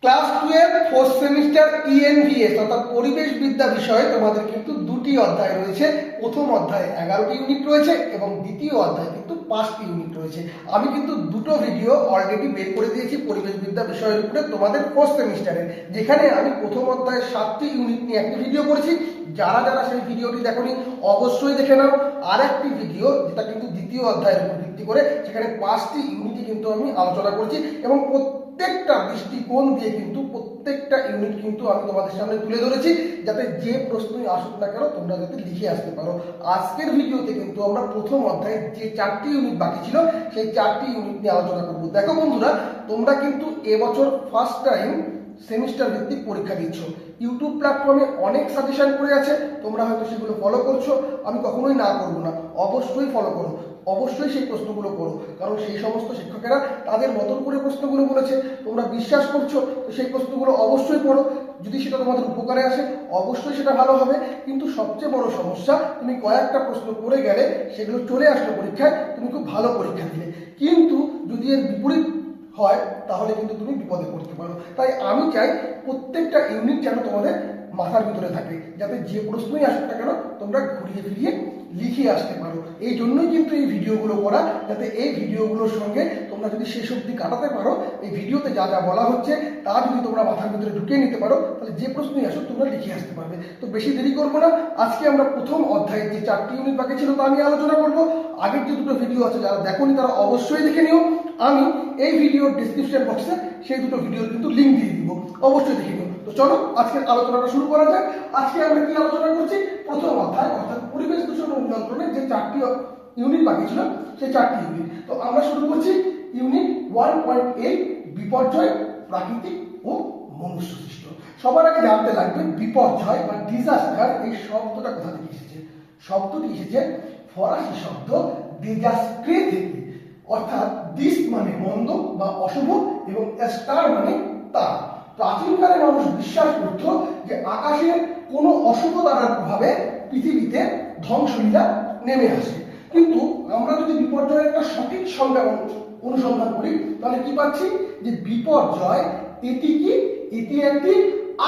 Class 12 fourth semester ENVS অর্থাৎ পরিবেশ বিদ্যা বিষয়ে তোমাদের কিন্তু দুটি অধ্যায় রয়েছে। প্রথম অধ্যায়ে 11টি ইউনিট রয়েছে এবং দ্বিতীয় অধ্যায়ে কিন্তু 5টি ইউনিট রয়েছে। আমি কিন্তু দুটো ভিডিও অলরেডি বের করে দিয়েছি পরিবেশ বিদ্যা বিষয়ের উপরে তোমাদের ফোর্থ সেমিস্টারে, যেখানে আমি প্রথম অধ্যায়ে 7টি ইউনিট নিয়ে একটি ভিডিও করেছি। যারা যারা সেই ভিডিওটি দেখোনি অবশ্যই দেখে নাও। আর একটি ভিডিও যেটা কিন্তু দ্বিতীয় অধ্যায়ের উপর ভিত্তি করে, সেখানে 5টি ইউনিটই কিন্তু আমি আলোচনা করছি এবং প্রত্যেকটা দৃষ্টিকোণ দিয়ে কিন্তু প্রত্যেকটা ইউনিট কিন্তু আমি তোমাদের সামনে তুলে ধরেছি, যাতে যে প্রশ্নই আসুক না কেন তোমরা যাতে লিখে আসতে পারো। আজকের ভিডিওতে কিন্তু আমরা প্রথম অধ্যায়ে যে 4টি ইউনিট বাকি ছিল সেই 4টি ইউনিট নিয়ে আলোচনা করব। দেখো বন্ধুরা, তোমরা কিন্তু এবছর ফার্স্ট টাইম সেমিস্টার ভিত্তিক পরীক্ষা দিচ্ছ। ইউটিউব প্ল্যাটফর্মে অনেক সাজেশন করে আছে, তোমরা হয়তো সেগুলো ফলো করছো। আমি কখনোই না করবো না, অবশ্যই ফলো করো, অবশ্যই সেই প্রশ্নগুলো করো, কারণ সেই সমস্ত শিক্ষকেরা তাদের মতন করে প্রশ্নগুলো বলেছে, তোমরা বিশ্বাস করছো, তো সেই প্রশ্নগুলো অবশ্যই পড়ো। যদি সেটা তোমাদের উপকারে আসে অবশ্যই সেটা ভালো হবে। কিন্তু সবচেয়ে বড় সমস্যা, তুমি কয়েকটা প্রশ্ন করে গেলে, সেগুলো চলে আসলো পরীক্ষায়, তুমি খুব ভালো পরীক্ষা দিলে, কিন্তু যদি এর বিপরীত হয় তাহলে কিন্তু তুমি বিপদে পড়তে পারো। তাই আমি চাই প্রত্যেকটা ইউনিট যেন তোমাদের মাথার ভিতরে থাকে, যাতে যে প্রশ্নই আসুক না কেন তোমরা ঘুরিয়ে ফিরিয়ে লিখে আসতে পারো। এই জন্যই কিন্তু এই ভিডিওগুলো করা, যাতে এই ভিডিওগুলোর সঙ্গে তোমরা যদি শেষ অবধি কাটাতে পারো, এই ভিডিওতে যা যা বলা হচ্ছে তা যদি তোমরা মাথার ভিতরে ঢুকিয়ে নিতে পারো, তাহলে যে প্রশ্নই আসুক তোমরা লিখে আসতে পারবে। তো বেশি দেরি করবো না, আজকে আমরা প্রথম অধ্যায়ের যে 4টি ইউনিট বাকি ছিল তা আমি আলোচনা করবো। আগের যে দুটো ভিডিও আছে যারা দেখোনি তারা অবশ্যই দেখে নিও। আমি এই ভিডিওর ডিসক্রিপশন বক্সে সেই দুটো ভিডিওর কিন্তু লিঙ্ক দিয়ে দিব, অবশ্যই দেখে নিও। তো চলো আজকের আলোচনাটা শুরু করা যাক। আজকে আমরা কি আলোচনা করছি? প্রথম অধ্যায় অর্থাৎ পরিবেশ দূষণ ও নিয়ন্ত্রণের যে 4টি ইউনিট বাকি ছিল সেই 4টি ইউনিট। তো আমরা শুরু করছি ইউনিট 1.8 বিপর্যয়, প্রাকৃতিক ও মনুষ্য সৃষ্ট। সবার আগে জানতে লাগবে বিপর্যয় বা ডিজাস্টার এই শব্দটা কোথা থেকে এসেছে। শব্দটি এসেছে ফরাসি শব্দ ডিজাস্ট্রে থেকে, অর্থাৎ দিস মানে মন্দ বা অশুভ এবং স্টার মানে তারা। প্রাচীনকালে মানুষ বিশ্বাস করত যে আকাশের কোনো অশুভ তারার প্রভাবে পৃথিবীতে ধ্বংসলীলা নেমে আসে। কিন্তু আমরা যদি বিপর্যয়ের একটা সঠিক সংজ্ঞা অনুসন্ধান করি, তাহলে কি পাচ্ছি যে বিপর্যয় এটি একটি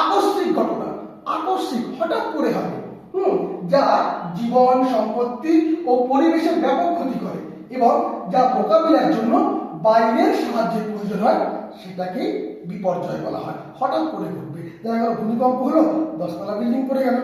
আকস্মিক ঘটনা, আকস্মিক হঠাৎ করে হবে, যা জীবন, সম্পত্তি ও পরিবেশের ব্যাপক ক্ষতি করে এবং যা মোকাবিলার জন্য বাইরের সাহায্যের প্রয়োজন হয়, সেটাকে বিপর্যয় বলা হয়। হঠাৎ করে ঘটবে, দেখা গেল ভূমিকম্প হলো, 10তলা বিল্ডিং পড়ে গেল,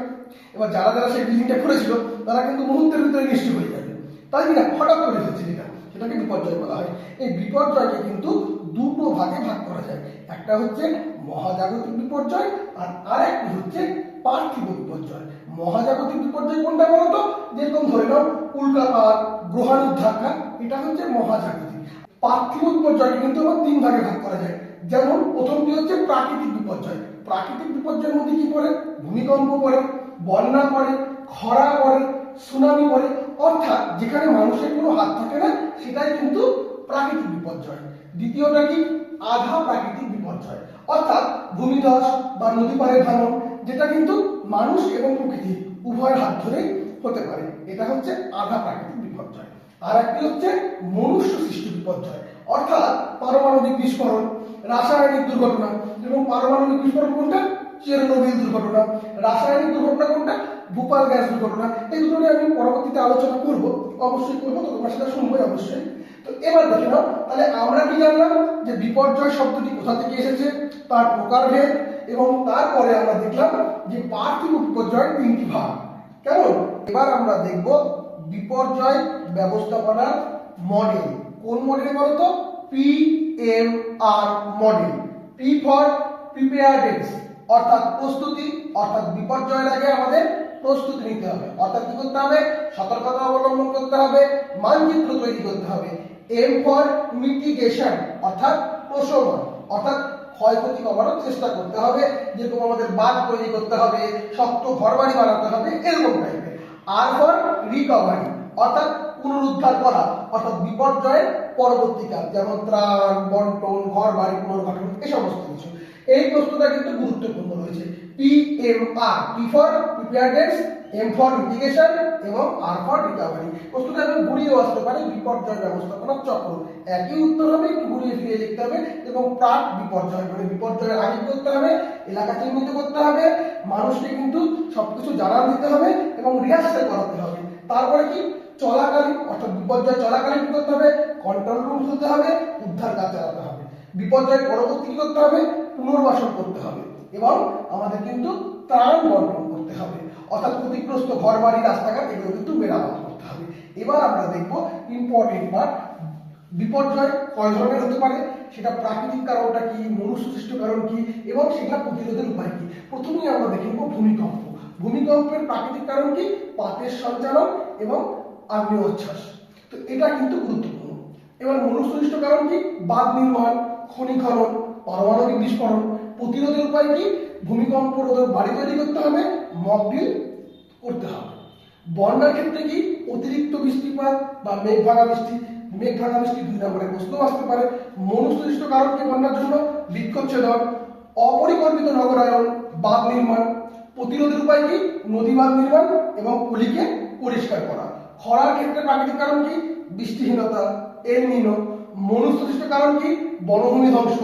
এবার যারা যারা সেই বিল্ডিংটা করেছিল তারা কিন্তু মুহূর্তের ভিতরে নিশ্চয় হয়ে যাবে, তাই কিনা? হঠাৎ করে হচ্ছে যেটা, সেটাকে বিপর্যয় বলা হয়। এই বিপর্যয়কে কিন্তু দুটো ভাগে ভাগ করা যায়, একটা হচ্ছে মহাজাগতিক বিপর্যয় আর আরেকটি হচ্ছে পার্থিব বিপর্যয়। মহাজাগতিক বিপর্যয় কোনটা বলতো? যেরকম ধরে নাও উল্কাপাত, গ্রহাণুধাক্কা, এটা হচ্ছে মহাজাগতিক। পার্থিব বিপর্যয় কিন্তু আবার 3 ভাগে ভাগ করা যায়। যেমন প্রথমটি হচ্ছে প্রাকৃতিক বিপর্যয়। প্রাকৃতিক বিপর্যয়ের মধ্যে কি পড়ে? ভূমিকম্প পড়ে, বন্যা পড়ে, খরা পড়ে, সুনামি পড়ে, অর্থাৎ যেখানে মানুষের কোনো হাত থাকে না সেটাই কিন্তু প্রাকৃতিক বিপর্যয়। দ্বিতীয়টা কি? আধা প্রাকৃতিক বিপর্যয়, অর্থাৎ ভূমিধস বা নদী পাড়ে ভাঙন, যেটা কিন্তু মানুষ এবং প্রকৃতি উভয়ের হাত ধরেই হতে পারে, এটা হচ্ছে আধা প্রাকৃতিক বিপর্যয়। আর একটি হচ্ছে মনুষ্য সৃষ্ট বিপর্যয়, অর্থাৎ পারমাণবিক বিস্ফোরণ, রাসায়নিক দুর্ঘটনা। এবং পারমাণবিক বিস্ফোরণ কোনটা? চেরনোবিল দুর্ঘটনা। রাসায়নিক দুর্ঘটনা কোনটা? ভোপাল গ্যাস দুর্ঘটনা। এই দুটো নিয়ে আমি পরবর্তীতে আলোচনা করব, অবশ্যই করবো, তো তোমরা সেটা শুনবোই অবশ্যই। তো এবার দেখে নাও, তাহলে আমরা কি জানলাম যে বিপর্যয় শব্দটি কোথা থেকে এসেছে, তার প্রকারভেদ, এবং তারপরে আমরা দেখলাম যে পার্থিব বিপর্যয়ের 3টি ভাগ। কেমন? এবার আমরা দেখব বিপর্যয় ব্যবস্থাপনার মডেল। কোন মডেল বলতো? PMR model. P for preparedness, অর্থাৎ প্রস্তুতি, অর্থাৎ বিপর্যয়ের আগে আমাদের প্রস্তুতি নিতে হবে, অর্থাৎ কি করতে হবে? সতর্কতা অবলম্বন করতে হবে, মানচিত্র তৈরি করতে হবে। M ফর মিটিগেশন, অর্থাৎ প্রশমন, অর্থাৎ ক্ষয়ক্ষতি কমানোর চেষ্টা করতে হবে, যেরকম আমাদের বাঁধ তৈরি করতে হবে, শক্ত ঘরবাড়ি বানাতে হবে, এরকম টাইপের। R ফর রিকভারি, অর্থাৎ পুনরুদ্ধার করা, অর্থাৎ বিপর্যয়ের পরবর্তীকাল, যেমন ত্রাণ বন্টন, ঘরবাড়ি পুনর্গঠন, এই সমস্ত কিছু। এই প্রশ্নটা কিন্তু গুরুত্বপূর্ণ রয়েছে। PMR, P for preparedness, M for mitigation এবং আর ফর রিকভারি। প্রশ্নটা আমি ঘুরিয়েও আসতে পারি, বিপর্যয় ব্যবস্থাপনার চক্র। একই উত্তর হবে, একটু ঘুরিয়ে ফিরিয়ে লিখতে হবে। এবং প্রাক বিপর্যয় মানে বিপর্যয়ের আগে করতে হবে, এলাকা চিহ্নিত করতে হবে, মানুষকে কিন্তু সবকিছু জানান দিতে হবে এবং রিহার্সাল করাতে হবে। তারপরে কি চলাকালীন অর্থাৎ বিপর্যয় চলাকালীন কি করতে হবে, কন্ট্রোল রুম খুলতে হবে, উদ্ধার কাজ চালাতে হবে। বিপর্যয় পরবর্তী কি করতে হবে, পুনর্বাসন করতে হবে এবং আমাদের কিন্তু ত্রাণ বন্টন করতে হবে, অর্থাৎ ক্ষতিগ্রস্ত ঘর বাড়ি রাস্তাঘাট এগুলো কিন্তু মেরামত করতে হবে। এবার আমরা দেখবো ইম্পর্টেন্ট পার্ট, বিপর্যয় কয় ধরনের হতে পারে, সেটা প্রাকৃতিক কারণটা কি, মনুষ্য সৃষ্ট কারণ কি এবং সেটা প্রতিরোধের উপায় কি। প্রথমেই আমরা দেখে নেব ভূমিকম্প। ভূমিকম্পের প্রাকৃতিক কারণ কি, পাতের সঞ্চালন এবং আগ্নেয় উচ্ছ্বাস, তো এটা কিন্তু গুরুত্বপূর্ণ। এবার মনুষ্য সৃষ্ট কারণ কি, বাঁধ নির্মাণ, খনি খনন, পারমাণবিক বিস্ফোরণ। প্রতিরোধের উপায় কি, ভূমিকম্প রোধের বাড়ি তৈরি করতে হবে, মক ড্রিল করতে হবে। বন্যার ক্ষেত্রে কি, অতিরিক্ত বৃষ্টিপাত বা মেঘ ভাঙা বৃষ্টি, মেঘ ভাঙা বৃষ্টি 2 নম্বরে প্রশ্ন আসতে পারে। মনুষ্যসৃষ্ট কারণ কি বন্যার জন্য, বৃক্ষচ্ছেদন, অপরিকল্পিত নগরায়ন, বাঁধ নির্মাণ। প্রতিরোধের উপায় কি, নদী বাঁধ নির্মাণ এবং পলিকে পরিষ্কার করা। খরার ক্ষেত্রে প্রাকৃতিক কারণ কি, বৃষ্টিহীনতা, এল নিনো। মনুষ্যসৃষ্ট কারণ কি, বনভূমি ধ্বংস,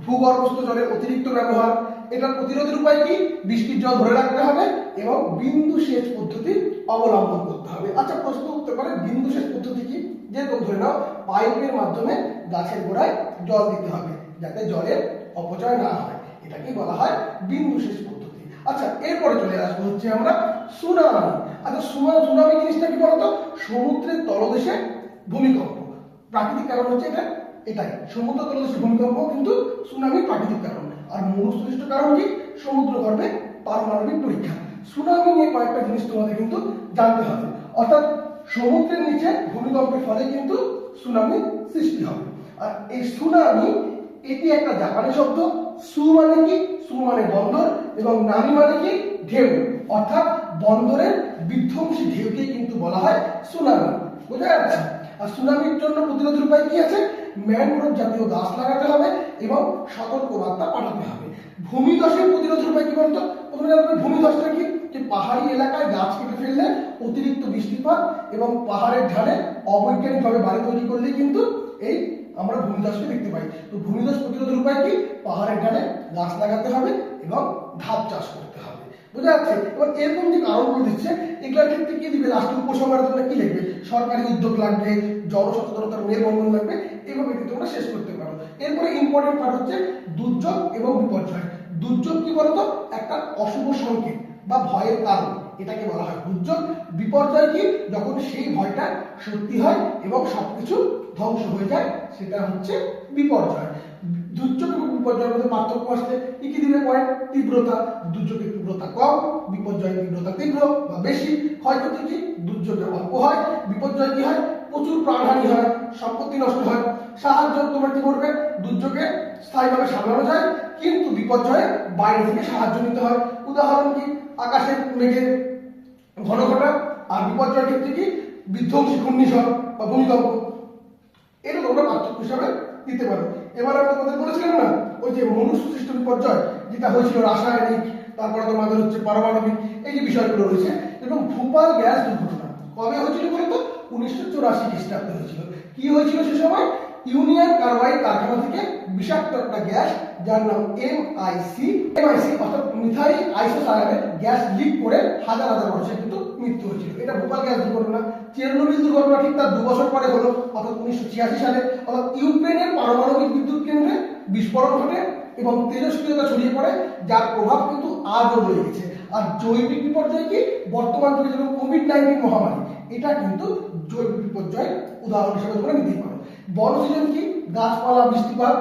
ভূগর্ভস্থ জলের অতিরিক্ত ব্যবহার। এটার প্রতিরোধের উপায় কি, বৃষ্টির জল ধরে রাখতে হবে এবং বিন্দু সেচ পদ্ধতি অবলম্বন করতে হবে। আচ্ছা, প্রশ্ন উঠতে পারে বিন্দু সেচ পদ্ধতি কি, যেরকম ধরে নাও পাইপের মাধ্যমে গাছের গোড়ায় জল দিতে হবে যাতে জলের অপচয় না হয়, এটাকে বলা হয় বিন্দু সেচ পদ্ধতি। আচ্ছা, এরপরে চলে আসবো হচ্ছে আমরা সুনামি। আচ্ছা, সুনামি জিনিসটা কি বলতো, সমুদ্রের তলদেশে ভূমিকম্প। প্রাকৃতিক কারণ হচ্ছে এটাই সমুদ্র তলদেশে ভূমিকম্প কিন্তু সুনামি প্রাকৃতিক কারণ। আর মনুষ্যসৃষ্ট কারণ কি, সমুদ্র গর্ভে পারমাণবিক পরীক্ষা। সুনামি নিয়ে কয়েকটা জিনিস তোমাদের কিন্তু জানতে হবে, অর্থাৎ সমুদ্রের নিচে ভূমিকম্পের ফলে কিন্তু সুনামি সৃষ্টি হবে। আর এই সুনামি এটি একটা জাপানি শব্দ। সু মানে কি, সু মানে বন্দর এবং নামি মানে কি, ঢেউ, অর্থাৎ বন্দরের বিধ্বংসী ঢেউকে কিন্তু বলা হয় সুনামি। বুঝা যাচ্ছে? আর সুনামির জন্য প্রতিরোধের উপায় কি আছে, ম্যানগ্রোভ জাতীয় গাছ লাগাতে হবে এবং সতর্ক বার্তা পাঠাতে হবে। ভূমিধসের প্রতিরোধের উপায় কি বলতো, প্রথমে জানতে ভূমিধসটা কি, যে পাহাড়ি এলাকায় গাছ কেটে ফেললে অতিরিক্ত বৃষ্টিপাত এবং পাহাড়ের ঢালে অবৈজ্ঞানিকভাবে বাড়ি তৈরি করলে কিন্তু এই আমরা ভূমিধসকে দেখতে পাই। তো ভূমিধস প্রতিরোধের উপায় কি, পাহাড়ের ঢালে গাছ লাগাতে হবে এবং ধাপ চাষ করতে হবে। বুঝা যাচ্ছে? এবার এরকম যে কারণগুলো দিচ্ছে এগুলোর ক্ষেত্রে কি দিবে, লাস্টে উপসংহারে তোমরা কি লিখবে, সরকারি উদ্যোগ লাগবে, জনসচেতনতার মেলবন্ধন লাগবে, এইভাবে কিন্তু তোমরা শেষ করতে পারো। এরপরে ইম্পর্টেন্ট পার্ট হচ্ছে দুর্যোগ এবং বিপর্যয়। দুর্যোগ কি বলতো, একটা অশুভ সংকেত বা ভয়ের কারণ, এটাকে বলা হয় দুর্যোগ। বিপর্যয় কি, যখন সেই ভয়টা সত্যি হয় এবং সবকিছু ধ্বংস হয়ে যায়, সেটা হচ্ছে বিপর্যয়। দুর্যোগ এবং বিপর্যয়ের মধ্যে পার্থক্য আসলে কি কি দিবে পয়েন্ট, তীব্রতা, দুর্যোগের তীব্রতা কম, বিপর্যয়ের তীব্রতা তীব্র বা বেশি। ক্ষয়ক্ষতি কি, দুর্যোগে অল্প হয়, বিপর্যয় কি হয়, প্রচুর প্রাণহানি হয়, সম্পত্তি নষ্ট হয়। সাহায্য তোমরা কি করবে, দুর্যোগে স্থায়ীভাবে সামলানো যায় কিন্তু বিপর্যয়ে বাইরে থেকে সাহায্য নিতে হয়। উদাহরণ কি, আকাশের মেঘে ঘন ঘটা। আর বিপর্যয়ের ক্ষেত্রে কি, বিধ্বংসী ঘূর্ণিঝড় বা ভূমিকম্প। এটা তোমরা পার্থক্য হিসাবে দিতে পারো। এবার আমরা তোমাদের বলেছিলাম না, ওই যে মনুষ্য সৃষ্ট বিপর্যয় যেটা হয়েছিল রাসায়নিক, তারপরে তোমাদের হচ্ছে পারমাণবিক, এই যে বিষয়গুলো রয়েছে। এবং ভোপাল গ্যাস দুর্ঘটনা কবে হয়েছিল বলতো, 1984 খ্রিস্টাব্দে হয়েছিল। কি হয়েছিল সে সময়, ইউনিয়ন কার্বাইড কারখানা থেকে বিষাক্ত একটা গ্যাস যার নাম এমআইসি অর্থাৎ মিথাইল আইসোসায়ানেট গ্যাস লিক করে হাজার হাজার মানুষের কিন্তু মৃত্যু হয়েছিল। এটা ভোপাল গ্যাস দুর্ঘটনা। চেরনোবিল দুর্ঘটনা ঠিক তার 2 বছর পরে হলো, অর্থাৎ 1986 সালে। অর্থাৎ ইউক্রেনের পারমাণবিক বিদ্যুৎ কেন্দ্রে বিস্ফোরণ ঘটে এবং তেজস্ক্রিয়তা ছড়িয়ে পড়ে, যার প্রভাব কিন্তু আজও রয়ে গেছে। আর জৈবিক বিপর্যয় কি, বর্তমান যুগে যেমন কোভিড-19 মহামারী, এটা কিন্তু জৈবিক বিপর্যয়ের উদাহরণ হিসেবে তোমরা নিতেই পারো। বনসৃজন কি, গাছপালা বৃষ্টিপাত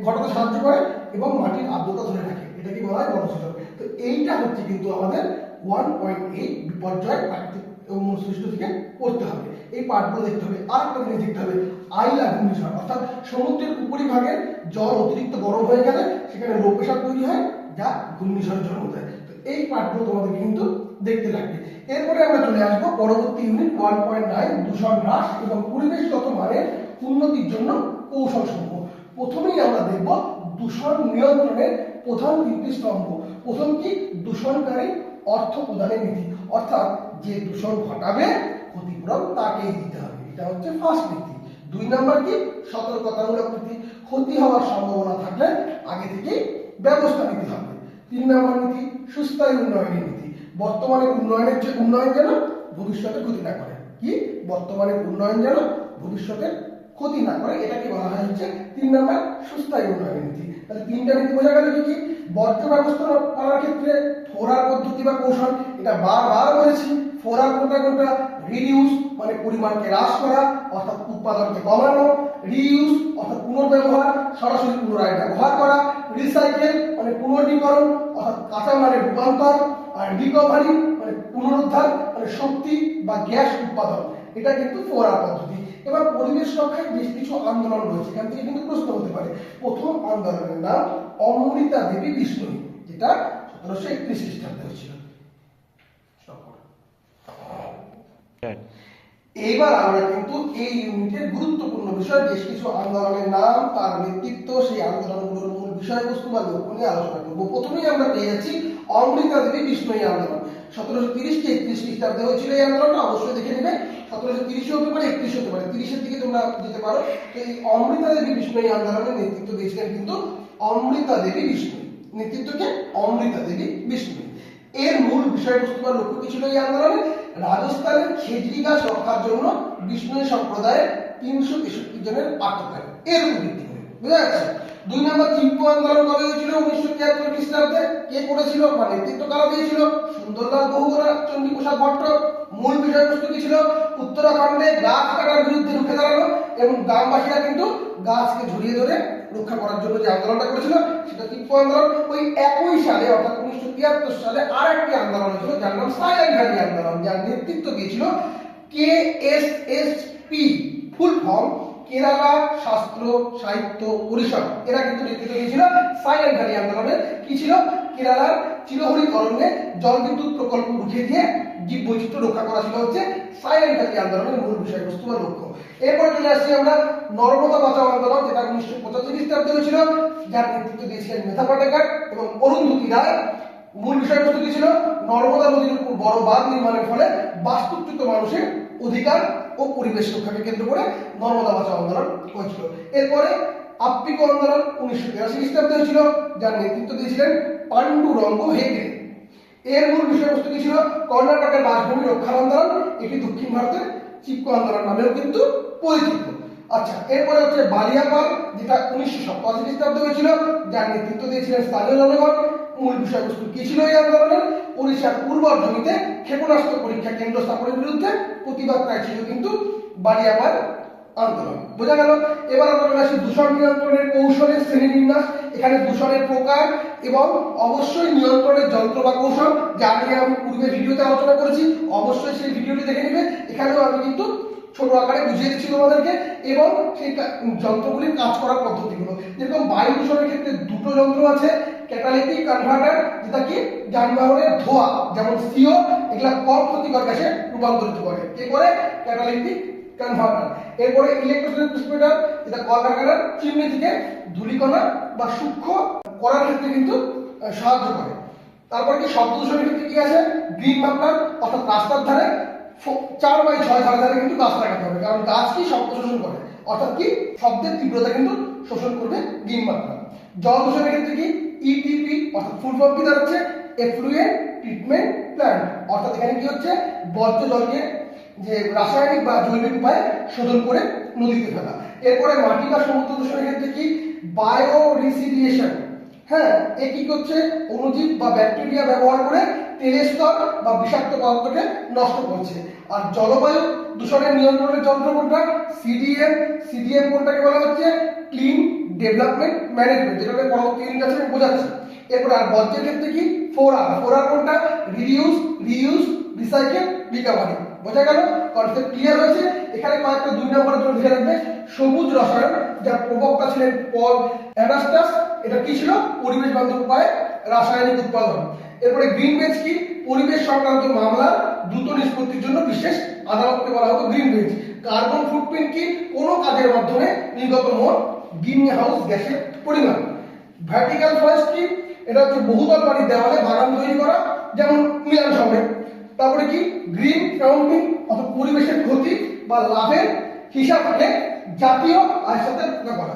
ঘটাতে সাহায্য করে এবং মাটির আর্দ্রতা ধরে রাখে, এটাকে বলা হয় বনসৃজন। তো এইটা হচ্ছে কিন্তু আমাদের 1.8 বিপর্যয় প্রাকৃতিক এবং মনুষ্যসৃষ্ট থেকে পড়তে হবে। এই পার্টগুলো দেখতে হবে। আর একটা জিনিস দেখতে হবে, আইলা ঘূর্ণিঝড়, অর্থাৎ সমুদ্রের উপরিভাগের জল অতিরিক্ত গরম হয়ে গেলে সেখানে লো প্রেশার তৈরি হয়, যা ঘূর্ণিঝড়ের জন্ম দেয়। তো এই পার্টগুলো তোমাদের কিন্তু দেখতে লাগবে। এরপরে আমরা চলে আসবো পরবর্তী ইউনিট 1.9 দূষণ হ্রাস এবং পরিবেশগত মানের উন্নতির জন্য কৌশল সমূহ। প্রথমেই আমরা দেখব দূষণ নিয়ন্ত্রণের প্রধান 3টি স্তম্ভ। প্রথম কি, দূষণকারী অর্থ প্রদানের নীতি, অর্থাৎ যে দূষণ ঘটাবে ক্ষতিপূরণ তাকেই দিতে হবে, এটা হচ্ছে ফার্স্ট নীতি। 2 নম্বর কি, সতর্কতামূলক নীতি, ক্ষতি হওয়ার সম্ভাবনা থাকলে আগে থেকে ব্যবস্থা নিতে হবে। 3 নম্বর নীতি সুস্থায়ী উন্নয়নের নীতি, বর্তমানে উন্নয়ন যেন ভবিষ্যতে ক্ষতি না করে। কি, বর্তমানে উন্নয়ন যেন ভবিষ্যতে ক্ষতি না করে, এটাকে বলা হয় হচ্ছে 3 নম্বর সুস্থায়ী উন্নয়নের নীতি। তাহলে 3টা নীতি বোঝা গেল। কি বর্জ্য ব্যবস্থাপনার ক্ষেত্রে ফোরার পদ্ধতি বা কৌশল, এটা বারবার বলেছি। ফোরার কোনটা, রিডিউস মানে পরিমাণকে হ্রাস করা অর্থাৎ উৎপাদনকে কমানো, রিইউজ অর্থাৎ পুনর্ব্যবহার সরাসরি পুনরায় ব্যবহার করা, রিসাইকেল মানে পুনর্নীকরণ অর্থাৎ কাঁচামালের রূপান্তর, আর রিকভারি মানে পুনরুদ্ধার মানে শক্তি বা গ্যাস উৎপাদন, এটা কিন্তু ফোরার পদ্ধতি। এবার পরিবেশ রক্ষায় বেশ কিছু আন্দোলন রয়েছে, এখান থেকে কিন্তু প্রশ্ন হতে পারে। প্রথম আন্দোলনের নাম অমৃতা দেবী বিষ্ণুই, যেটা 1731 খ্রিস্টাব্দে হয়েছিল। এইবার আমরা কিন্তু এই ইউনিটের গুরুত্বপূর্ণ বিষয় বেশ কিছু আন্দোলনের নাম, তার নেতৃত্ব, সেই আন্দোলনগুলোর মূল বিষয়বস্তু বা লক্ষ্য নিয়ে আলোচনা করবো। প্রথমেই আমরা পেয়ে যাচ্ছি অমৃতা দেবী বিষ্ণুই আন্দোলন। 1730-31 খ্রিস্টাব্দে হয়েছিল এই আন্দোলনটা, অবশ্যই দেখে নেবে। 1730 হতে পারে, 31 হতে পারে, 30-এর দিকে তোমরা যেতে পারো। তো এই অমৃতা দেবী বিষ্ণুই আন্দোলনের নেতৃত্ব দিয়েছিলেন কিন্তু অমৃতা দেবী বিষ্ণুই। নেতৃত্বকে অমৃতা দেবী বিষ্ণুই। এর মূল বিষয়বস্তু বা লক্ষ্য কি ছিল এই আন্দোলনে? রাজস্থানের খেজড়ি গাছ রক্ষার জন্য বিষ্ণুই সম্প্রদায়ের 363 জনের আত্মত্যাগ, এর উপর ভিত্তি করে। বুঝা যাচ্ছে? 2 নম্বর চিপ্কো আন্দোলন কবে হয়েছিল? 1973 খ্রিস্টাব্দে। কে করেছিল বা নেতৃত্ব কারা দিয়েছিল? সুন্দরলাল বহুগুণা, চণ্ডীপ্রসাদ ভট্ট। মূল বিষয়বস্তু কি ছিল? উত্তরাখণ্ডে গাছ কাটার বিরুদ্ধে রুখে দাঁড়ানো এবং গ্রামবাসীরা কিন্তু গাছকে ঝরিয়ে ধরে রক্ষা করার জন্য যে আন্দোলনটা করেছিল সেটা চিপ্কো আন্দোলন। ওই একই সালে অর্থাৎ 1973 সালে আরেকটি আন্দোলন হয়েছিল যার নাম সাইলেন্ট ভ্যালি আন্দোলন, যার নেতৃত্ব দিয়েছিল KSSP, ফুল ফর্ম কেরালা শাস্ত্র সাহিত্য পরিষদ। এরা কিন্তু নেতৃত্ব দিয়েছিল সাইলেন্ট ভ্যালি আন্দোলনের। কি ছিল? কেরালার চিরহরিত অরণ্যে জলবিদ্যুৎ প্রকল্প রুখে দিয়ে জীববৈচিত্র্য রক্ষা করা ছিল হচ্ছে সাইলেন্ট ভ্যালি আন্দোলনের মূল বিষয়বস্তু বা লক্ষ্য। এরপরে চলে আসছি আমরা নর্মদা বাঁচাও আন্দোলন, যেটা 1985 খ্রিস্টাব্দে হয়েছিল, যার নেতৃত্ব দিয়েছিলেন মেধা পাটেকার এবং অরুন্ধতী রায়। মূল বিষয়বস্তু কি ছিল? নর্মদা নদীর উপর বড় বাঁধ নির্মাণের ফলে বাস্তুচ্যুত মানুষের অধিকার ও পরিবেশ রক্ষাকে কেন্দ্র করে নর্মদা বাঁচাও আন্দোলন হয়েছিল। এরপরে আপ্পিকো আন্দোলন 1983 খ্রিস্টাব্দে হয়েছিল, যার নেতৃত্ব দিয়েছিলেন পান্ডুরঙ্গ হেগড়ে। এর মূল বিষয়বস্তু কি ছিল? কর্ণাটকের রাজভূমি রক্ষার আন্দোলন। এটি দক্ষিণ ভারতের চিপ্কো আন্দোলন নামেও কিন্তু পরিচিত। আচ্ছা, এরপরে হচ্ছে বালিয়াপাল, যেটা 1987 খ্রিস্টাব্দে হয়েছিল, যার নেতৃত্ব দিয়েছিলেন স্থানীয় জনগণ। মূল বিষয়বস্তু কি ছিল এই আন্দোলনের? ওড়িশার পূর্বর জমিতে ক্ষেপণাস্ত্র পরীক্ষা কেন্দ্র স্থাপনের বিরুদ্ধে প্রতিবাদটাই ছিল কিন্তু বালিয়াপাল আন্দোলন। বোঝা গেল? এবার আমরা চলে আসি দূষণ নিয়ন্ত্রণের কৌশলের শ্রেণীবিন্যাস। এখানে দূষণের প্রকার এবং অবশ্যই নিয়ন্ত্রণের যন্ত্র বা কৌশল, যা নিয়ে আমি পূর্বে ভিডিওতে আলোচনা করেছি, অবশ্যই সেই ভিডিওটি দেখে নেবে। এখানেও আমি কিন্তু ছোট আকারে বুঝিয়ে দিচ্ছি তোমাদেরকে, এবং সেই যন্ত্রগুলির কাজ করার পদ্ধতিগুলো। যেরকম বায়ু দূষণের ক্ষেত্রে দুটো যন্ত্র আছে, ক্যাটালিটিক কনভার্টার, যেটা কি যানবাহনের ধোঁয়া যেমন CO এগুলা কম ক্ষতিকর গ্যাসে রূপান্তরিত করে। কে করে? Catalytic converter. এরপরে ইলেকট্রোস্ট্যাটিক, যেটা কলকারখানার চিমনি থেকে ধূলিকণা বা সূক্ষ্ম করার ক্ষেত্রে কিন্তু সাহায্য করে। তারপরে কি শব্দ দূষণের ক্ষেত্রে কি আছে? গ্রিন মাপলার, অর্থাৎ রাস্তার ধারে 4x6 ধারে কিন্তু গাছ লাগাতে হবে, কারণ গাছ কি শব্দ শোষণ করে, অর্থাৎ কি শব্দের তীব্রতা কিন্তু শোষণ করবে গ্রিন মাপলার। জল দূষণের ক্ষেত্রে কি? ETP, অর্থাৎ ফুল ফর্ম কি দাঁড়াচ্ছে? এফ্লুয়েন্ট ট্রিটমেন্ট প্ল্যান্ট, অর্থাৎ এখানে কি হচ্ছে? বর্জ্য জলকে যে রাসায়নিক বা জৈবিক উপায়ে শোধন করে নদীতে ফেলা। এরপরে মাটি বা সমুদ্র দূষণের ক্ষেত্রে কি? বায়ো রিসিডিয়েশন। হ্যাঁ, এ কি করছে? অণুজীব বা ব্যাকটেরিয়া ব্যবহার করে তেলের স্তর বা বিষাক্ত পদার্থকে নষ্ট করছে। আর জলবায়ু দূষণের নিয়ন্ত্রণের যন্ত্র কোনটা? CDM কোনটাকে বলা হচ্ছে? ক্লিন ডেভেলপমেন্ট ম্যানেজমেন্ট, যেটাকে পরবর্তী ইউনিট আছে আমি বোঝাচ্ছি। এরপর আর বর্জ্যের ক্ষেত্রে কি? ফোরার কোনটা? Reduce, reuse, recycle, recovery. বোঝা গেল? কনসেপ্ট ক্লিয়ার হয়েছে? এখানে কয়েকটা 2 নম্বরের জন্য লিখে রাখবে। সবুজ রসায়ন, যার প্রবক্তা ছিলেন পল অ্যানাস্টাস, এটা কি ছিল? পরিবেশ বান্ধব উপায়ে রাসায়নিক উৎপাদন। এরপরে গ্রিন বেঞ্চ কি? পরিবেশ সংক্রান্ত মামলা দ্রুত নিষ্পত্তির জন্য বিশেষ আদালতকে বলা হতো গ্রিন বেঞ্চ। কার্বন ফুটপ্রিন্ট কি? কোনো কাজের মাধ্যমে নির্গত মোট গ্রিন হাউস গ্যাসের পরিমাণ। ভার্টিক্যাল ফরেস্ট কি? এটা হচ্ছে বহুতল বাড়ির দেওয়ালে বাগান তৈরি করা, যেমন মিলান সমেত। তারপরে কি গ্রিন সারাউন্ডিং অর্থাৎ পরিবেশের ক্ষতি বা লাভের হিসাব থেকে জাতীয় আয়ের সাথে তুলনা করা।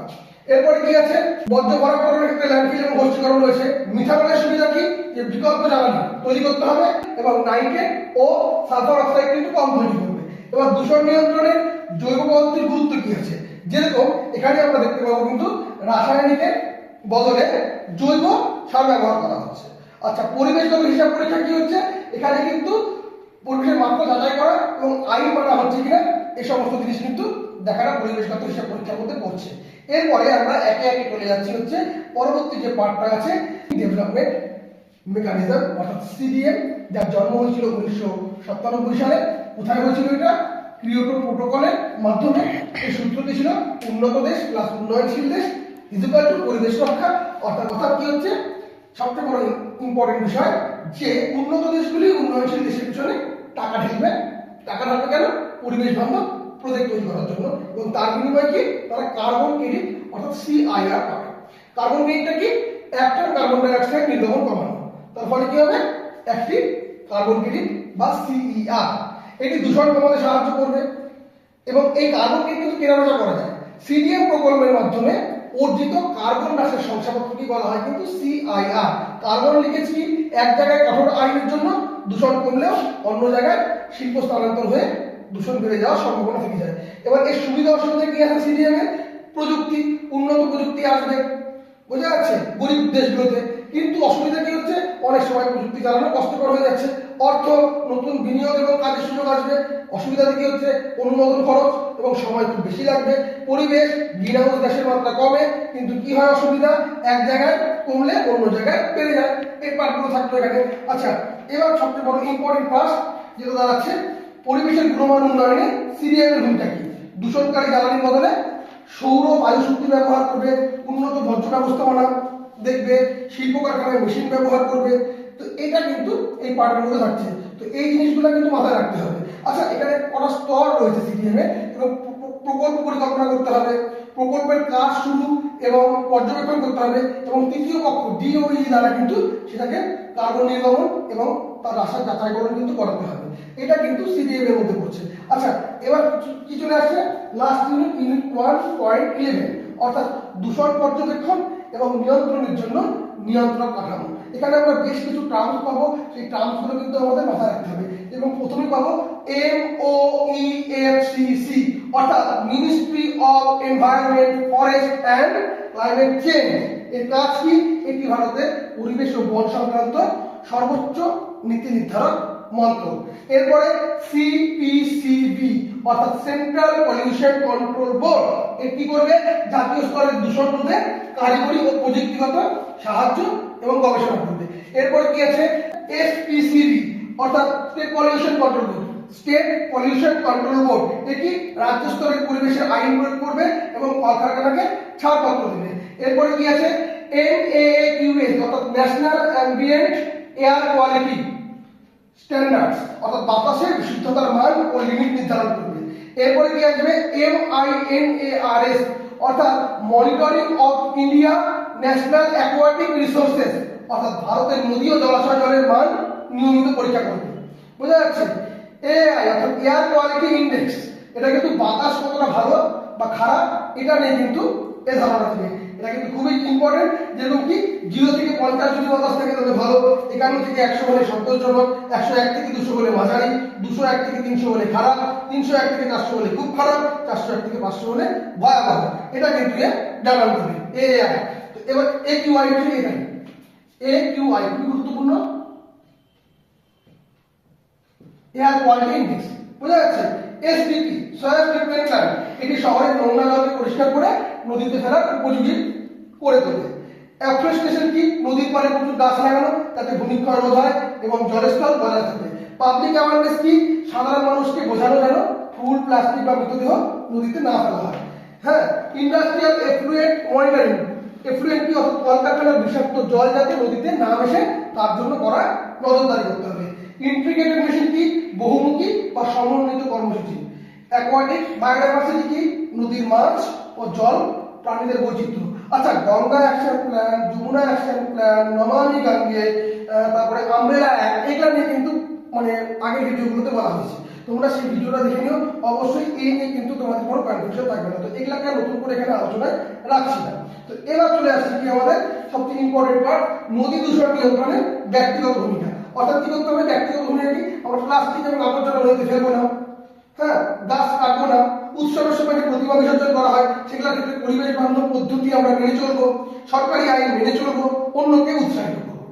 এরপরে কি আছে, বর্জ্য ভরাকরণের ক্ষেত্রে ল্যান্ডফিল এবং গোষ্ঠীকরণ রয়েছে। মিথানলের সুবিধা কি, যে বিকল্প জ্বালানি তৈরি করতে হবে এবং নাইট্রেট ও সালফার অক্সাইড কিন্তু কম তৈরি করবে। এবার দূষণ নিয়ন্ত্রণের জৈব পদ্ধতির গুরুত্ব কি আছে, যেরকম এখানে আমরা দেখতে পাবো কিন্তু রাসায়নিকের বদলে জৈব সার ব্যবহার করা হচ্ছে। আচ্ছা, পরিবেশগত হিসাব পরীক্ষা কি হচ্ছে, এখানে কিন্তু পরিবেশের মাত্রা যাচাই করা এবং আইন মানা হচ্ছে কিনা এই সমস্ত জিনিস কিন্তু দেখাটা পরিবেশগত হিসাব পরীক্ষার মধ্যে পড়ছে। এরপরে আমরা একে একে চলে যাচ্ছি হচ্ছে পরবর্তী যে পার্টটা আছে, ডেভেলপমেন্ট মেকানিজম অর্থাৎ সিডিএম, যার জন্ম হয়েছিল 1997 সালে। কোথায় হয়েছিল এটা, কিয়োটো প্রোটোকলের মাধ্যমে। এই সূত্রটি ছিল উন্নত দেশ প্লাস উন্নয়নশীল দেশ ইকুয়াল টু পরিবেশ রক্ষা। অর্থাৎ কথা কি হচ্ছে, সবচেয়ে বড় ইম্পর্টেন্ট বিষয় যে উন্নত দেশগুলি উন্নয়নশীল দেশের পিছনে টাকা ঢেলবে। টাকা ঢালবে কেন, পরিবেশ বান্ধব প্রজেক্ট তৈরি করার জন্য, এবং তার বিনিময়ে কি তারা কার্বন ক্রেডিট অর্থাৎ সিআইআর পাবে। কার্বন ক্রেডিটটা কি, একটা কার্বন ডাই অক্সাইড নির্গমন কমানো, তার ফলে কি হবে, একটি কার্বন ক্রেডিট বা সিইআর। এটি দূষণ কমাতে সাহায্য করবে এবং এই কার্বন ক্রেডিট কিন্তু কেনাবেচা করা যায়। সিডিএম প্রকল্পের মাধ্যমে অর্জিত কার্বন হ্রাসের শংসাপত্রটি বলা হয় কিন্তু সিআইআর। কার্বন লিকেজ কি, এক জায়গায় কঠোর আইনের জন্য দূষণ কমলেও অন্য জায়গায় শিল্প স্থানান্তর হয়ে দূষণ বেড়ে যাওয়ার সম্ভাবনা থেকে যায়। এবার এর সুবিধা অসুবিধা কি আছে সিডিএম এর, প্রযুক্তি, উন্নত প্রযুক্তি আসবে, বোঝা যাচ্ছে গরিব দেশগুলোতে। কিন্তু অসুবিধা কি হচ্ছে, অনেক সময় প্রযুক্তি চালানো কষ্টকর হয়ে যাচ্ছে। অর্থ, নতুন বিনিয়োগ এবং কাজের সুযোগ আসবে। অসুবিধা কি হচ্ছে, অনুমোদন খরচ এবং সময় খুব বেশি লাগবে। পরিবেশ, গ্রিন হাউস গ্যাসের মাত্রা কমে, কিন্তু কি হয় অসুবিধা, এক জায়গায় কমলে অন্য জায়গায় বেড়ে যায়। এই পার্টগুলো থাকতো এখানে। আচ্ছা, এবার সবচেয়ে বড় ইম্পর্টেন্ট পার্ট যেটা দাঁড়াচ্ছে পরিবেশের গুণমান উন্নয়নে সিডিএম এর ভূমিকা কি। দূষণকারী জ্বালানির বদলে সৌর বায়ু শক্তি ব্যবহার করবে, উন্নত বর্জ্য ব্যবস্থাপনা দেখবে, শিল্প কারখানায় মেশিন ব্যবহার করবে। তো এটা কিন্তু এই পার্টের মধ্যে থাকছে। তো এই জিনিসগুলো কিন্তু মাথায় রাখতে হবে। আচ্ছা, এখানে কটা স্তর রয়েছে সিডিএম এ, এবং প্রকল্প পরিকল্পনা করতে হবে, প্রকল্পের কাজ শুরু এবং পর্যবেক্ষণ করতে হবে, এবং তৃতীয় পক্ষ ডিওই দ্বারা কিন্তু সেটাকে কার্বন নির্গমন এবং তার রাসার যাচাইকরণ কিন্তু করাতে হবে। এটা কিন্তু সিডিএম এর মধ্যে পড়ছে। আচ্ছা, এবার কি চলে আসছে লাস্ট ইউনিট, ইউনিট 1.11, অর্থাৎ দূষণ পর্যবেক্ষণ এবং নিয়ন্ত্রণের জন্য নিয়ন্ত্রক কাঠামো। এখানে আমরা বেশ কিছু টার্মস পাবো, সেই টার্মসগুলো কিন্তু আমাদের মাথায় রাখতে হবে। এবং প্রথমে পাবো MOEFCC, অর্থাৎ ministry of environment, forest and climate change. এর কাজ কি, এটি ভারতের পরিবেশ ও বন সংক্রান্ত সর্বোচ্চ নীতি নির্ধারক মন্ত্রক। এরপরে সিপিসিবি, অর্থাৎ সেন্ট্রাল পলিউশন কন্ট্রোল বোর্ড। এর কি করবে, জাতীয় স্তরের দূষণ রোধে কারিগরি ও প্রযুক্তিগত সাহায্য এবং গবেষণা করবে। এরপরে কি আছে এসপিসিবি, অর্থাৎ state pollution control board. State pollution control board এটি রাজ্য স্তরের পরিবেশের আইন প্রয়োগ করবে এবং কলকারখানাকে ছাড়পত্র দেবে। এরপরে কি আছে NAAQS, অর্থাৎ national ambient air quality standards, অর্থাৎ বাতাসের বিশুদ্ধতার মান ও লিমিট নির্ধারণ করবে। এরপরে কি আসবে MINARS, অর্থাৎ monitoring of India national aquatic resources, অর্থাৎ ভারতের নদী ও জলাশয় জলের মান নিয়মিত পরীক্ষা করবে। বোঝা যাচ্ছে। AI, অর্থাৎ এয়ার কোয়ালিটি ইন্ডেক্স, এটা কিন্তু বাতাস কতটা ভালো বা খারাপ এটা নিয়ে কিন্তু এ ধারণা দেবে। এটা কিন্তু খুবই ইম্পর্টেন্ট। যেরকম কি 0 থেকে 50 যদি বাতাস থাকে তাহলে ভালো, 51 থেকে 100 হলে সন্তোষজনক, 101 থেকে 200 হলে মাঝারি, 201 থেকে 300 হলে খারাপ, 301 থেকে 400 হলে খুব খারাপ, 401 থেকে 500 হলে ভয়াবহ। এটা কিন্তু জানান দেবে AI। তো এবার AQI হচ্ছে এখানে AQI খুবই গুরুত্বপূর্ণ, এয়ার কোয়ালিটি ইন্ডেক্স। বোঝা যাচ্ছে। STP, সয়েল ট্রিটমেন্ট প্ল্যান্ট, এটি শহরের নোংরা জলকে পরিষ্কার করে নদীতে ফেলার উপযোগী করে তোলে। অ্যাফরেস্টেশন কি, নদীর পাড়ে প্রচুর গাছ লাগানো, তাতে ভূমিক্ষয় রোধ হয় এবং জলস্তর বজায় থাকে। পাবলিক অ্যাওয়ারনেস কি, সাধারণ মানুষকে বোঝানো যেন ফুল, প্লাস্টিক বা মৃতদেহ নদীতে না ফেলা হয়। হ্যাঁ, ইন্ডাস্ট্রিয়াল এফ্লুয়েন্ট মনিটরিং, এফ্লুয়েন্ট কি, অর্থাৎ কলকারখানার বিষাক্ত জল যাতে নদীতে না মেশে তার জন্য করা নজরদারি করতে হবে। ইন্টিগ্রেটেড মেশিন কি, বহুমুখী বা সমন্বিত কর্মসূচি। অ্যাকোয়াটিক বায়োডাইভার্সিটি কি, নদীর মাছ ও জল প্রাণীদের বৈচিত্র্য। আচ্ছা, Ganga action plan, Yamuna action plan, Namami Gange, তারপরে আমব্রেলা অ্যাক্ট, এগুলো নিয়ে কিন্তু মানে আগের ভিডিওগুলোতে বলা হয়েছে, তোমরা সেই ভিডিওটা দেখে নিও। অবশ্যই এই নিয়ে কিন্তু তোমাদের কোনো কনফিউশন থাকবে না। তো এগুলাকে নতুন করে এখানে আলোচনায় রাখছি না। তো এবার চলে আসছে কি আমাদের সবচেয়ে ইম্পর্টেন্ট পার্ট, নদী দূষণ নিয়ন্ত্রণে ব্যক্তিগত ভূমিকা। অর্থাৎ কি করতে হবে, ব্যক্তিগত ভূমিকা কি, আমরা প্লাস্টিক এবং আবর্জনা নদীতে ফেলবো না, হ্যাঁ, গাছ কাটবো না, উৎসবের সময় যে প্রতিমা বিসর্জন করা হয় সেগুলোর ক্ষেত্রে পরিবেশ বান্ধব পদ্ধতি আমরা মেনে চলবো, সরকারি আইন মেনে চলবো, অন্যকে উৎসাহিত করবো।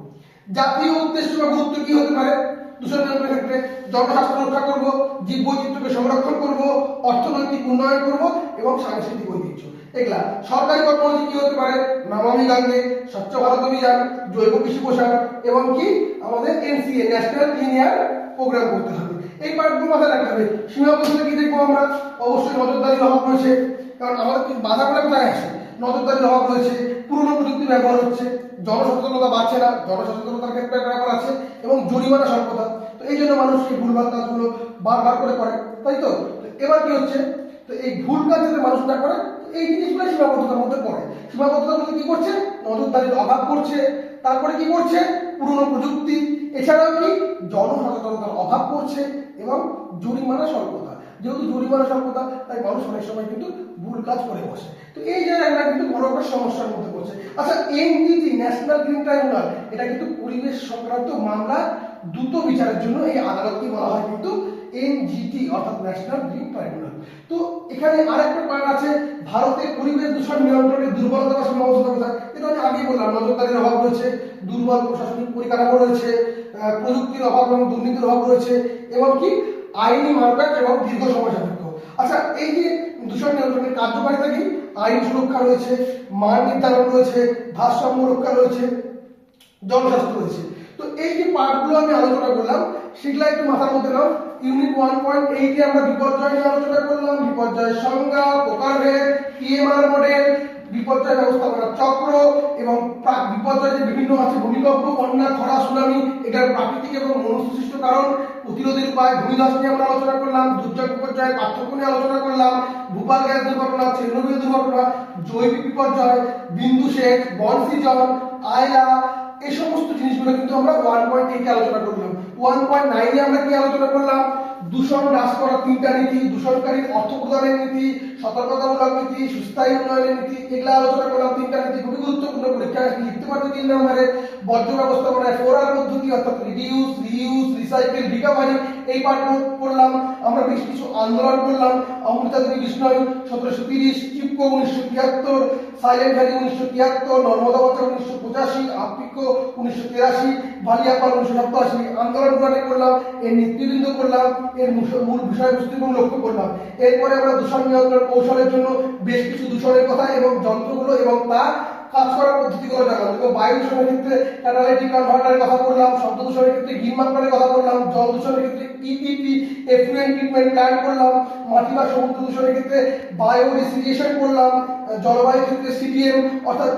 জাতীয় উদ্দেশ্য বা গুরুত্ব কি হতে পারে দূষণ নিয়ন্ত্রণের ক্ষেত্রে, জনস্বাস্থ্য রক্ষা করবো, জীব বৈচিত্র্যকে সংরক্ষণ করবো, অর্থনৈতিক উন্নয়ন করবো এবং সাংস্কৃতিক ঐতিহ্য। এগুলা সরকারি কর্মসূচি কি হতে পারে, নমামি গঙ্গে, স্বচ্ছ ভারত অভিযান, জৈব কৃষি প্রসার এবং কি আমাদের NCA national clean air programme করতে হবে। এই পার্টগুলো মাথায় রাখতে হবে। সীমাবদ্ধতা কি দেখবো আমরা, অবশ্যই নজরদারির অভাব রয়েছে, কারণ আমাদের বাধাগুলো কোথায় আসে, নজরদারির অভাব রয়েছে, পুরনো প্রযুক্তি ব্যবহার হচ্ছে, জনসচেতনতা বাড়ছে না, জনসচেতনতার ক্ষেত্রে একটা ব্যাপার আছে, এবং জরিমানা স্বল্পতা। তো এই জন্য মানুষ এই ভুলভাল কাজগুলো বারবার করে করে, তাই তো। এবার কি হচ্ছে, তো এই ভুল কাজ যাতে মানুষ না করে, এই জিনিসগুলো সীমাবদ্ধতার মধ্যে পড়ে। সীমাবদ্ধতার মধ্যে কি করছে, নজরদারির অভাব করছে, তারপরে কি করছে, পুরনো প্রযুক্তি, এছাড়াও কি জনসচেতনতার অভাব করছে এবং জরিমানা স্বল্পতা। যেহেতু জরিমানা স্বল্পতা, তাই মানুষ অনেক সময় কিন্তু ভুল কাজ করে বসে। তো এই জায়গাটা কিন্তু বড় একটা সমস্যার মধ্যে পড়ছে। আচ্ছা, এনজিটি ন্যাশনাল গ্রিন ট্রাইব্যুনাল, এটা কিন্তু পরিবেশ সংক্রান্ত মামলা দ্রুত বিচারের জন্য এই আদালতকে বলা হয় কিন্তু এনজিটি, অর্থাৎ ন্যাশনাল গ্রিন ট্রাইব্যুনাল। তো এখানে আরেকটা পয়েন্ট আছে, ভারতের পরিবেশ দূষণ নিয়ন্ত্রণের দুর্বলতা বা সীমাবদ্ধতা কোথায়, এটা আমি আগেই বললাম, নজরদারির অভাব রয়েছে, দুর্বল প্রশাসনিক পরিকাঠামো রয়েছে, প্রযুক্তির অভাব এবং দুর্নীতির অভাব রয়েছে, এবং কি আইনি মারপ্যাচ এবং দীর্ঘ সময় সাপেক্ষ। আচ্ছা, এই যে দূষণ নিয়ন্ত্রণের কার্যকারিতা কি, আইন সুরক্ষা রয়েছে, মান নির্ধারণ রয়েছে, ভারসাম্য রক্ষা রয়েছে, জনস্বাস্থ্য রয়েছে। তো এই যে পার্টগুলো আমি আলোচনা করলাম সেগুলো একটু মাথার মধ্যে নাও। ইউনিট 1.8 এ আমরা বিপর্যয় নিয়ে আলোচনা করলাম, বিপর্যয়ের সংজ্ঞা, প্রকারভেদ, পিএমআর মডেল, বিপর্যয় ব্যবস্থাপনা চক্র এবং বিপর্যয় যে বিভিন্ন আছে, ভূমিকম্প, বন্যা, খরা, সুনামি, এটার প্রাকৃতিক এবং মনুষ্যসৃষ্ট কারণ, প্রতিরোধের উপায়, ভূমিধস নিয়ে আমরা আলোচনা করলাম, দুর্যোগ বিপর্যয়ের পার্থক্য নিয়ে আলোচনা করলাম, ভূপাল গ্যাস দুর্ঘটনা, চেরনোবিল দুর্ঘটনা, জৈবিক বিপর্যয়, বিন্দু সেচ, বন সৃজন, আয়লা, এই সমস্ত জিনিসগুলো কিন্তু আমরা 1.8 এ আলোচনা করলাম। 1.9 এ আমরা কি আলোচনা করলাম, দূষণ হ্রাস করার 3টা নীতি, দূষণকারীর অর্থ প্রদানের নীতি, সতর্কতামূলক নীতি, সুস্থায়ী উন্নয়নের নীতি, এগুলো আলোচনা করলাম। 3টা নীতি খুবই গুরুত্বপূর্ণ, পরীক্ষায় লিখতে পারবে 3 নম্বরে। বর্জ্য ব্যবস্থাপনায় 4R পদ্ধতি, অর্থাৎ রিডিউস, রিইউজ, রিসাইকেল, রিকভারি, এই পার্টগুলো পড়লাম আমরা। বেশ কিছু আন্দোলন করলাম, অমৃতা দেবী বিষ্ণয় 1730, চিপকো 1973, সাইলেন্ট ভ্যালি 1973, নর্মদা বচাও 1985, আপ্পিকো 1983, ভালিয়াপাল 1987। আন্দোলন করলাম, এর নেতৃবৃন্দ করলাম, এর মূল বিষয়বস্তু এবং লক্ষ্য করলাম। এরপরে আমরা দূষণ নিয়ন্ত্রণ কৌশলের জন্য বেশ কিছু দূষণের কথা এবং যন্ত্রগুলো এবং তার কাজ করার পদ্ধতিগুলো জানলাম। এবং বায়ু দূষণের ক্ষেত্রে ক্যাটালাইটিক কনভার্টারের কথা বললাম, শব্দ দূষণের ক্ষেত্রে গ্রিন মার্কারের কথা বললাম, জল দূষণের ক্ষেত্রে ইপিপি এফ্লুয়েন্ট ট্রিটমেন্ট প্ল্যান্ট করলাম, মাটি বা সমুদ্র দূষণের ক্ষেত্রে বায়ো রেসিলিয়েশন করলাম, জলবায়ুর ক্ষেত্রে সিপিএম অর্থাৎ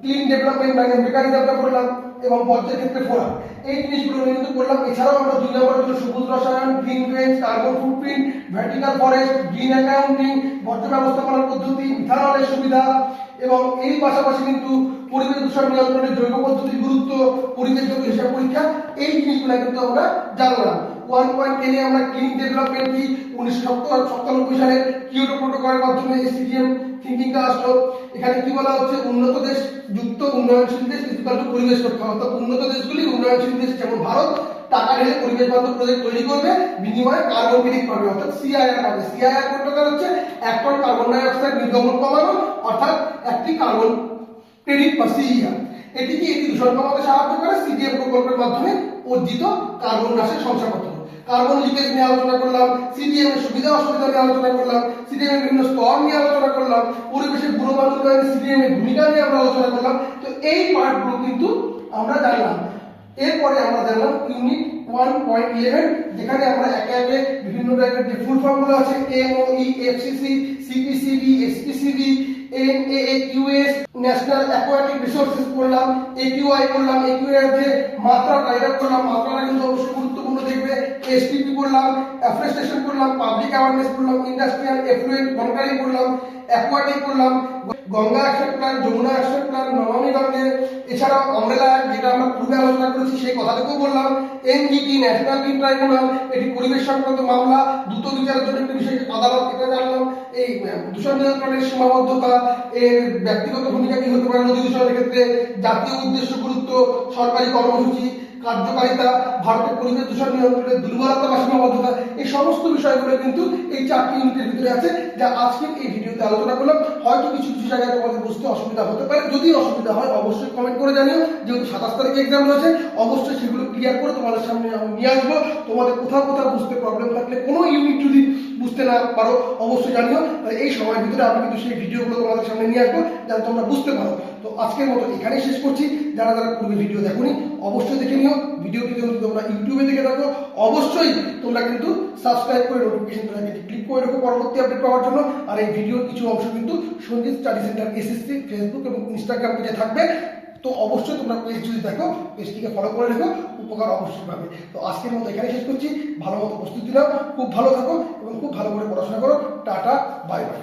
ক্লিন ডেভেলপমেন্ট মেকানিজমটা করলাম, এবং বর্জ্যের ক্ষেত্রে ফোরাম। এই জিনিসগুলো নিয়ে কিন্তু করলাম। এছাড়াও আমরা 2 নম্বরের জন্য সবুজ রসায়ন, green ways, carbon footprint, vertical forest, green accounting, বর্জ্য ব্যবস্থাপনার পদ্ধতি, মিথানলের সুবিধা, এবং এই পাশাপাশি কিন্তু পরিবেশ দূষণ নিয়ন্ত্রণের জৈব পদ্ধতির গুরুত্ব, পরিবেশগত হিসাব পরীক্ষা, এই জিনিসগুলো কিন্তু আমরা জানলাম। 1.10 এ আমরা ক্লিন ডেভেলপমেন্ট কি, 1997 সালের কিয়োটো প্রোটোকলের মাধ্যমে সিটিএম থিঙ্কিংটা আসলো। এখানে কি বলা হচ্ছে, উন্নত দেশ যুক্ত উন্নয়নশীল দেশ ইকুয়াল টু পরিবেশ রক্ষা। অর্থাৎ উন্নত দেশগুলি উন্নয়নশীল দেশ যেমন ভারত টাকা ঢেলে পরিবেশ বান্ধব প্রজেক্ট তৈরি করবে, বিনিময়ে কার্বন ক্রেডিট পাবে, অর্থাৎ সিআইআর পাবে। সিআইআর প্রোটোকল হচ্ছে 1 টন কার্বন ডাই অক্সাইড নির্গমন কমানো, অর্থাৎ একটি কার্বন ক্রেডিট বা সিইআর। এটি দূষণ কমাতে সাহায্য করে। সিটিএম প্রকল্পের মাধ্যমে অর্জিত কার্বন হ্রাসের শংসাপত্র। কার্বন লিকেজ নিয়ে আলোচনা করলাম, সিটিএম এর সুবিধা অসুবিধা নিয়ে আলোচনা করলাম, সিটিএম এর বিভিন্ন স্তর নিয়ে আলোচনা করলাম, পরিবেশের গুণমান উন্নয়নে সিটিএম এর ভূমিকা নিয়ে আমরা আলোচনা করলাম। তো এই পার্টগুলো কিন্তু আমরা জানলাম। এরপরে আমরা জানলাম ইউনিট 1.11, যেখানে আমরা একে একে বিভিন্ন টাইপের যে ফুল ফর্মগুলো আছে, MOE, FCC, CPCB, SPCB, NAAQS, national aquatic resources করলাম, একিউআই করলাম, একিউআই এর যে মাত্রাটা এটা করলাম, মাত্রাটা কিন্তু অবশ্যই গুরুত্বপূর্ণ দেখবে। এসটিপি করলাম, অ্যাফরেস্টেশন করলাম, পাবলিক অ্যাওয়ারনেস করলাম, ইন্ডাস্ট্রিয়াল এফ্লুয়েন্ট মনিটরিং করলাম, অ্যাকোয়াটিক করলাম, Ganga action plan, Yamuna action plan, Namami Gange, এছাড়াও আমরেলা যেটা আমরা পূর্বে আলোচনা করেছি সেই কথাটুকু বললাম। এনজিটি ন্যাশনাল গ্রিন ট্রাইব্যুনাল, এটি পরিবেশ সংক্রান্ত মামলা, দ্রুত বিচারের জন্য একটি বিশেষ আদালত, এটা জানলাম। এই দূষণ নিয়ন্ত্রণের সীমাবদ্ধতা, এর ব্যক্তিগত ভূমিকা কি হতে পারে নদী দূষণের ক্ষেত্রে, জাতীয় উদ্দেশ্য গুরুত্ব, সরকারি কর্মসূচি, কার্যকারিতা, ভারতের পরিবেশ দূষণ নিয়ন্ত্রণের দুর্বলতা বা সীমাবদ্ধতা, এই সমস্ত বিষয়গুলো কিন্তু এই 4টি ইউনিটের ভিতরে আছে, যা আজকের এই ভিডিওতে আলোচনা করলাম। হয়তো কিছু কিছু জায়গায় তোমাদের বুঝতে অসুবিধা হতে পারে, যদি অসুবিধা হয় অবশ্যই কমেন্ট করে জানিও। যেহেতু 27 তারিখে এক্সাম রয়েছে, অবশ্যই সেগুলো ক্লিয়ার করে তোমাদের সামনে আমি নিয়ে আসবো। তোমাদের কোথাও কোথাও বুঝতে প্রবলেম থাকলে, কোনো ইউনিট যদি বুঝতে না পারো অবশ্যই জানিও। এই সময়ের ভিতরে আমি কিন্তু সেই ভিডিওগুলো তোমাদের সামনে নিয়ে আসবো, যাতে তোমরা বুঝতে পারো। তো আজকের মতো এখানেই শেষ করছি। যারা যারা পূর্বে ভিডিও দেখোনি অবশ্যই দেখে নিও। ভিডিওটি যদি তোমরা ইউটিউবে দেখে থাকো অবশ্যই তোমরা কিন্তু সাবস্ক্রাইব করে নোটিফিকেশন বেলটি ক্লিক করে রাখো পরবর্তী আপডেট পাওয়ার জন্য। আর এই ভিডিওর কিছু অংশ কিন্তু Sanjit study centre SSC Facebook এবং ইনস্টাগ্রাম পেজে থাকবে। তো অবশ্যই তোমরা পেজ যদি দেখো পেজটিকে ফলো করে রেখো, উপকার অবশ্যই পাবে। তো আজকের মতো এখানে শেষ করছি। ভালো মতো প্রস্তুতি নাও, খুব ভালো থাকো এবং খুব ভালো করে পড়াশোনা করো। Tata, bye bye.